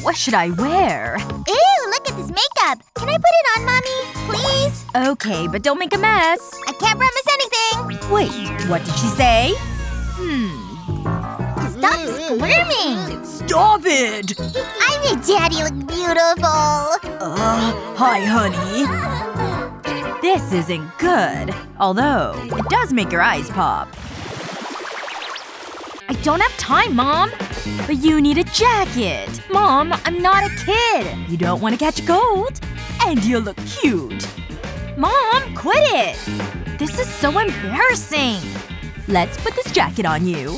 what should I wear? Ew, look at this makeup. Can I put it on, Mommy? Please? Okay, but don't make a mess. I can't promise anything. Wait, what did she say? Stop squirming. Stop it! I made Daddy look beautiful. Hi, honey. This isn't good. Although, it does make your eyes pop. I don't have time, Mom. But you need a jacket. Mom, I'm not a kid. You don't want to catch a cold. And you look cute. Mom, quit it! This is so embarrassing. Let's put this jacket on you.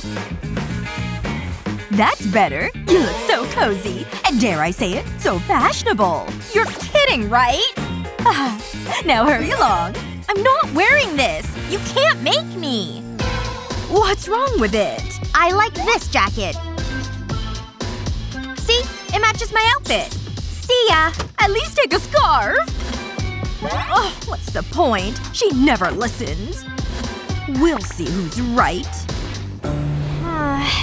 That's better. You look so cozy. And dare I say it, so fashionable. You're kidding, right? Now hurry along. I'm not wearing this. You can't make me. What's wrong with it? I like this jacket. See? It matches my outfit. See ya. At least take a scarf. Oh, what's the point? She never listens. We'll see who's right.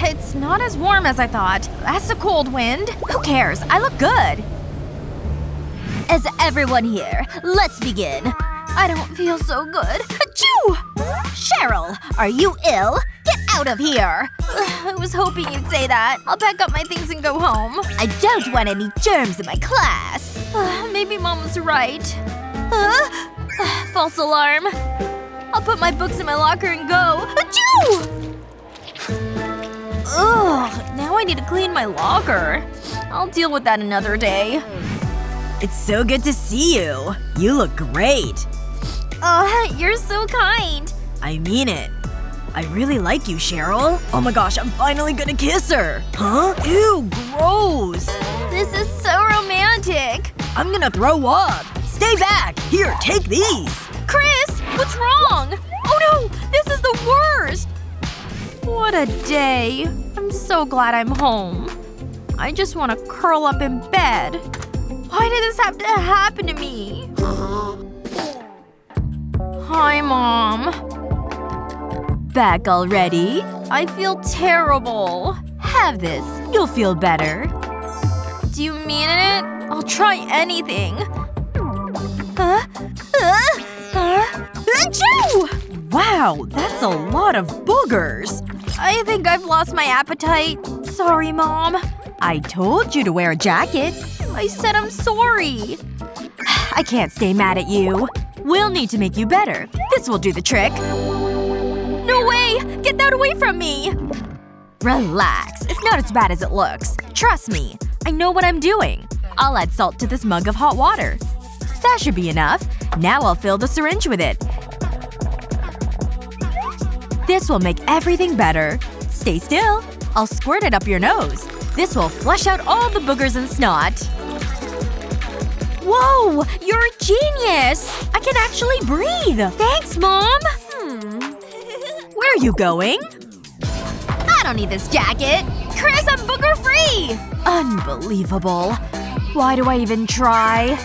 It's not as warm as I thought. That's a cold wind. Who cares? I look good. Is everyone here? Let's begin. I don't feel so good. Achoo! Cheryl, are you ill? Get out of here! I was hoping you'd say that. I'll pack up my things and go home. I don't want any germs in my class. Maybe Mom was right. False alarm. I'll put my books in my locker and go. Achoo! Ugh, now I need to clean my locker. I'll deal with that another day. It's so good to see you. You look great. You're so kind. I mean it. I really like you, Cheryl. Oh my gosh, I'm finally gonna kiss her. Huh? Ew, gross. This is so romantic. I'm gonna throw up. Stay back. Here, take these. Chris! What's wrong? Oh no! This is the worst! What a day. I'm so glad I'm home. I just want to curl up in bed. Why did this have to happen to me? Hi, Mom. Back already? I feel terrible. Have this. You'll feel better. Do you mean it? I'll try anything. Achoo! Wow, that's a lot of boogers. I think I've lost my appetite. Sorry, Mom. I told you to wear a jacket. I said I'm sorry. I can't stay mad at you. We'll need to make you better. This will do the trick. No way! Get that away from me! Relax. It's not as bad as it looks. Trust me. I know what I'm doing. I'll add salt to this mug of hot water. That should be enough. Now I'll fill the syringe with it. This will make everything better. Stay still. I'll squirt it up your nose. This will flush out all the boogers and snot. Whoa! You're a genius! I can actually breathe! Thanks, Mom! Where are you going? I don't need this jacket. Chris, I'm booger-free! Unbelievable. Why do I even try?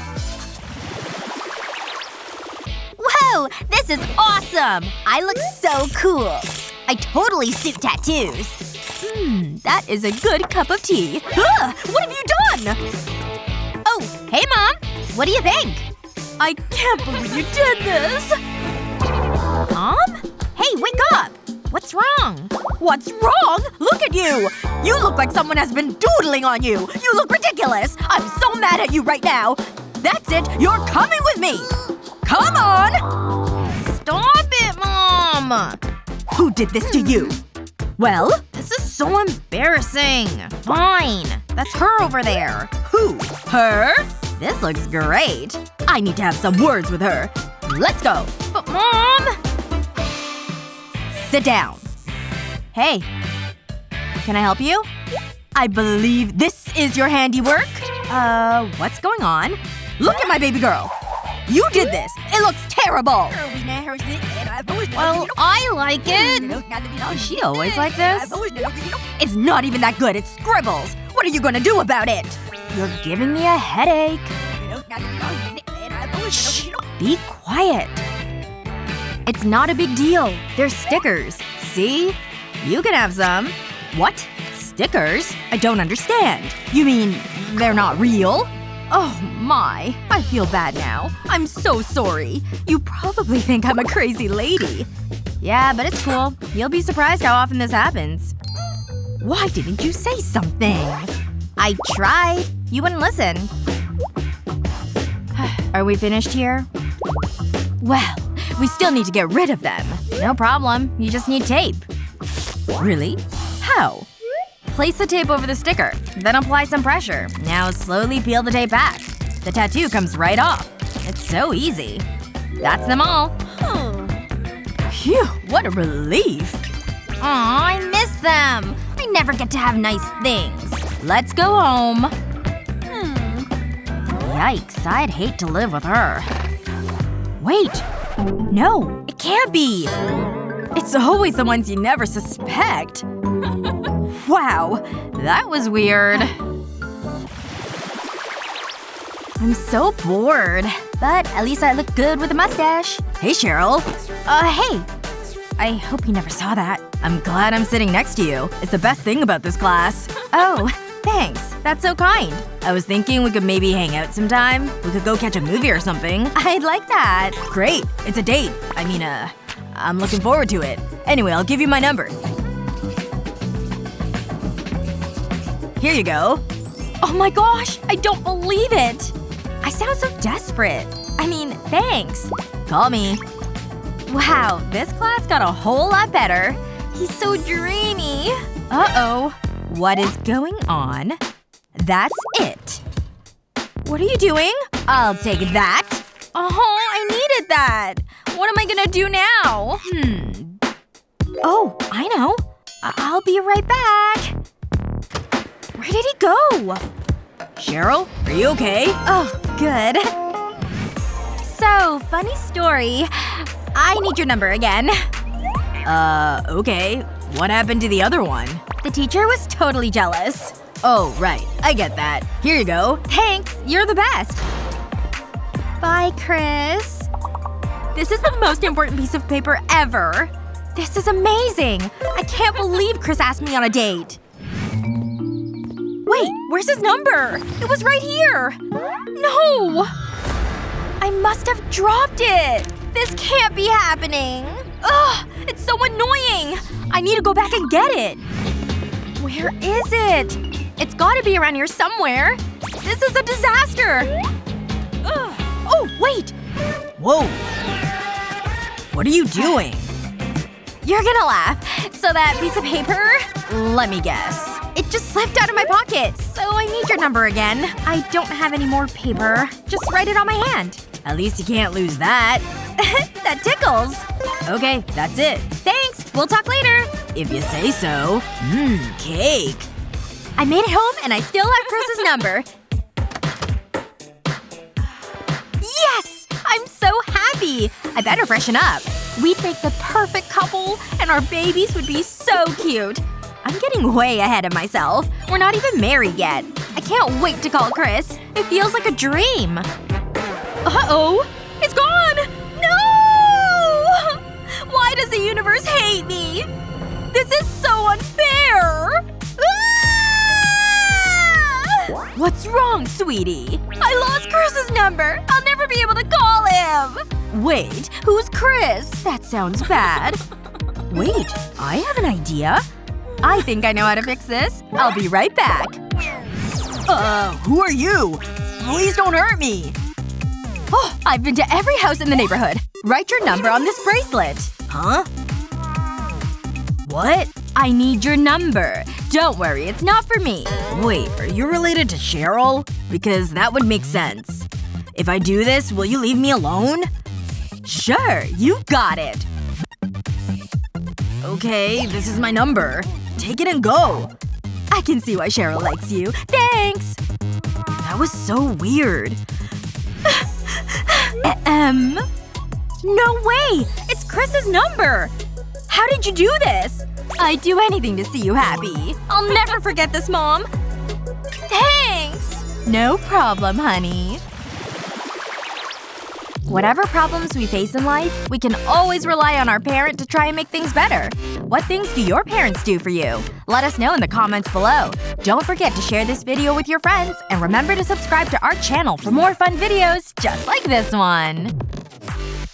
Whoa! This is awesome! I look so cool. I totally suit tattoos. That is a good cup of tea. Ugh! What have you done? Oh, hey Mom! What do you think? I can't believe you did this! Mom? Hey, wake up! What's wrong? What's wrong? Look at you! You look like someone has been doodling on you! You look ridiculous! I'm so mad at you right now! That's it! You're coming with me! Come on! Stop it, Mom! Who did this to you? Well? This is so embarrassing. Fine. That's her over there. Who? Her? This looks great. I need to have some words with her. Let's go. But Mom! Sit down. Hey. Can I help you? I believe this is your handiwork? What's going on? Look at my baby girl. You did this. It looks terrible. Well, I like it. Is she always like this? It's not even that good. It's scribbles. What are you gonna do about it? You're giving me a headache. Shh. Be quiet. It's not a big deal. They're stickers. See? You can have some. What? Stickers? I don't understand. You mean they're not real? Oh my. I feel bad now. I'm so sorry. You probably think I'm a crazy lady. Yeah, but it's cool. You'll be surprised how often this happens. Why didn't you say something? I tried. You wouldn't listen. Are we finished here? Well, we still need to get rid of them. No problem. You just need tape. Really? How? Place the tape over the sticker. Then apply some pressure. Now slowly peel the tape back. The tattoo comes right off. It's so easy. That's them all. Phew, what a relief. Aw, I miss them. I never get to have nice things. Let's go home. Yikes, I'd hate to live with her. Wait. No, it can't be. It's always the ones you never suspect. Wow, that was weird. I'm so bored. But at least I look good with a mustache. Hey, Cheryl. Hey. I hope you never saw that. I'm glad I'm sitting next to you. It's the best thing about this class. Oh, thanks. That's so kind. I was thinking we could maybe hang out sometime. We could go catch a movie or something. I'd like that. Great. It's a date. I mean, I'm looking forward to it. Anyway, I'll give you my number. Here you go. Oh my gosh, I don't believe it. I sound so desperate. I mean, thanks. Call me. Wow, this class got a whole lot better. He's so dreamy. Uh-oh. What is going on? That's it. What are you doing? I'll take that. Oh, I needed that. What am I gonna do now? Oh, I know. I'll be right back. Where did he go? Cheryl, are you okay? Oh, good. So, funny story. I need your number again. Okay. What happened to the other one? The teacher was totally jealous. Oh, right. I get that. Here you go. Thanks. You're the best. Bye, Chris. This is the most important piece of paper ever. This is amazing. I can't believe Chris asked me on a date. Wait, where's his number? It was right here. No! I must have dropped it. This can't be happening. Ugh! It's so annoying! I need to go back and get it. Where is it? It's gotta be around here somewhere. This is a disaster! Ugh. Oh, wait! Whoa. What are you doing? You're gonna laugh. So that piece of paper? Let me guess. It just slipped out of my pocket. So I need your number again. I don't have any more paper. Just write it on my hand. At least you can't lose that. That tickles. Okay, that's it. Thanks. We'll talk later. If you say so. Cake. I made it home and I still have Chris's number. Yes! I'm so happy! I better freshen up. We'd make the perfect couple, and our babies would be so cute. I'm getting way ahead of myself. We're not even married yet. I can't wait to call Chris. It feels like a dream. Uh-oh. It's gone! No! Why does the universe hate me? This is so unfair! Ah! What's wrong, sweetie? I lost Chris's number. I'll never be able to call him. Wait, who's Chris? That sounds bad. Wait, I have an idea. I think I know how to fix this. I'll be right back. Who are you? Please don't hurt me. Oh, I've been to every house in the neighborhood. Write your number on this bracelet. Huh? What? I need your number. Don't worry, it's not for me. Wait, are you related to Cheryl? Because that would make sense. If I do this, will you leave me alone? Sure, you got it. Okay, this is my number. Take it and go. I can see why Cheryl likes you. Thanks! That was so weird. No way! It's Chris's number! How did you do this? I'd do anything to see you happy. I'll never forget this, Mom. Thanks! No problem, honey. Whatever problems we face in life, we can always rely on our parent to try and make things better. What things do your parents do for you? Let us know in the comments below. Don't forget to share this video with your friends, and remember to subscribe to our channel for more fun videos just like this one.